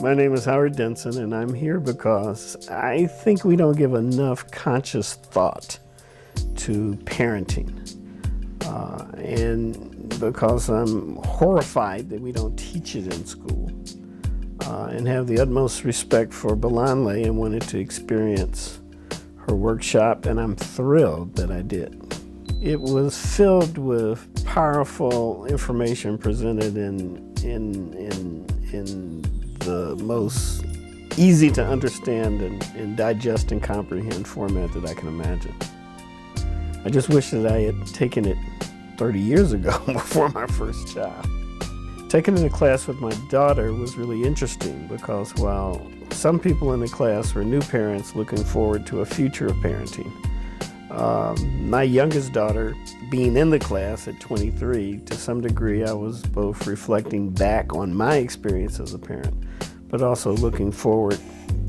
My name is Howard Denson, and I'm here because I think we don't give enough conscious thought to parenting. And because I'm horrified that we don't teach it in school, and have the utmost respect for Belanle and wanted to experience her workshop, and I'm thrilled that I did. It was filled with powerful information presented in the most easy to understand and digest and comprehend format that I can imagine. I just wish that I had taken it 30 years ago before my first child. Taking it in a class with my daughter was really interesting because while some people in the class were new parents looking forward to a future of parenting, my youngest daughter, being in the class at 23, to some degree I was both reflecting back on my experience as a parent, but also looking forward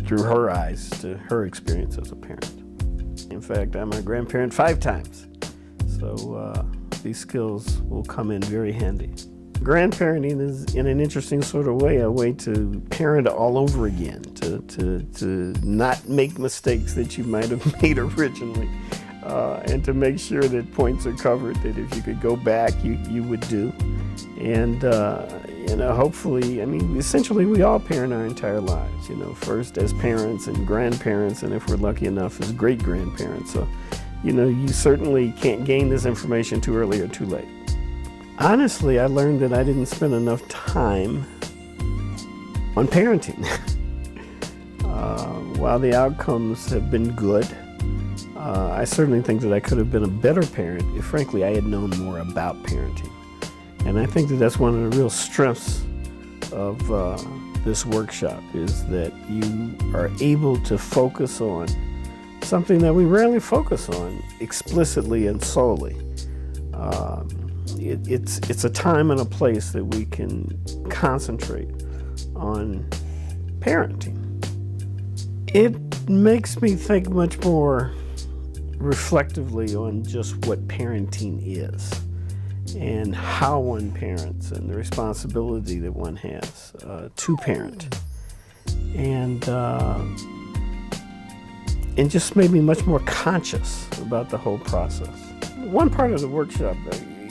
through her eyes to her experience as a parent. In fact, I'm a grandparent 5 times, so these skills will come in very handy. Grandparenting is, in an interesting sort of way, a way to parent all over again, to not make mistakes that you might have made originally, and to make sure that points are covered that if you could go back, you would do. And, hopefully, essentially we all parent our entire lives, first as parents and grandparents, and if we're lucky enough, as great-grandparents. So, you certainly can't gain this information too early or too late. Honestly, I learned that I didn't spend enough time on parenting. While the outcomes have been good, I certainly think that I could have been a better parent if, frankly, I had known more about parenting. And I think that that's one of the real strengths of this workshop, is that you are able to focus on something that we rarely focus on explicitly and solely. It's a time and a place that we can concentrate on parenting. It makes me think much more reflectively on just what parenting is and how one parents and the responsibility that one has to parent. And just made me much more conscious about the whole process. One part of the workshop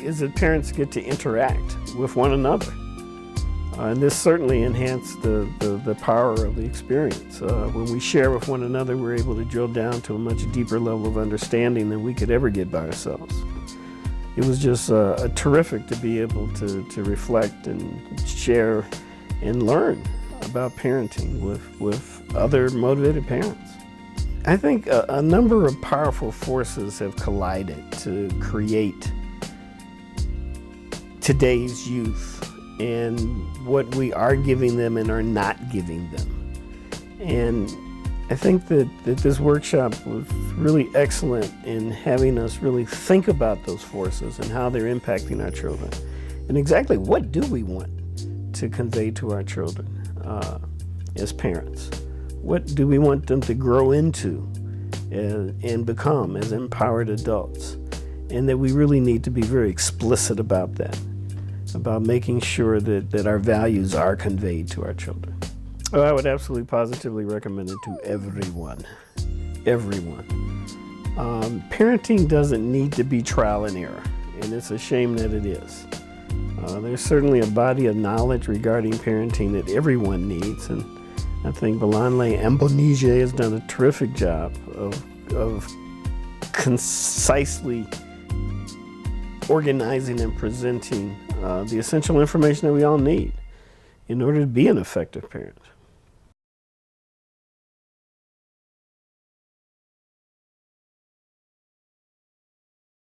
is that parents get to interact with one another. And this certainly enhanced the power of the experience. When we share with one another, we're able to drill down to a much deeper level of understanding than we could ever get by ourselves. It was just terrific to be able to reflect and share and learn about parenting with other motivated parents. I think a number of powerful forces have collided to create today's youth and what we are giving them and are not giving them. And I think that this workshop was really excellent in having us really think about those forces and how they're impacting our children. And exactly what do we want to convey to our children as parents? What do we want them to grow into and become as empowered adults? And that we really need to be very explicit about that, about making sure that our values are conveyed to our children. Oh, I would absolutely positively recommend it to everyone. Everyone. Parenting doesn't need to be trial and error, and it's a shame that it is. There's certainly a body of knowledge regarding parenting that everyone needs, and I think Belanle and Bonige has done a terrific job of concisely organizing and presenting the essential information that we all need in order to be an effective parent.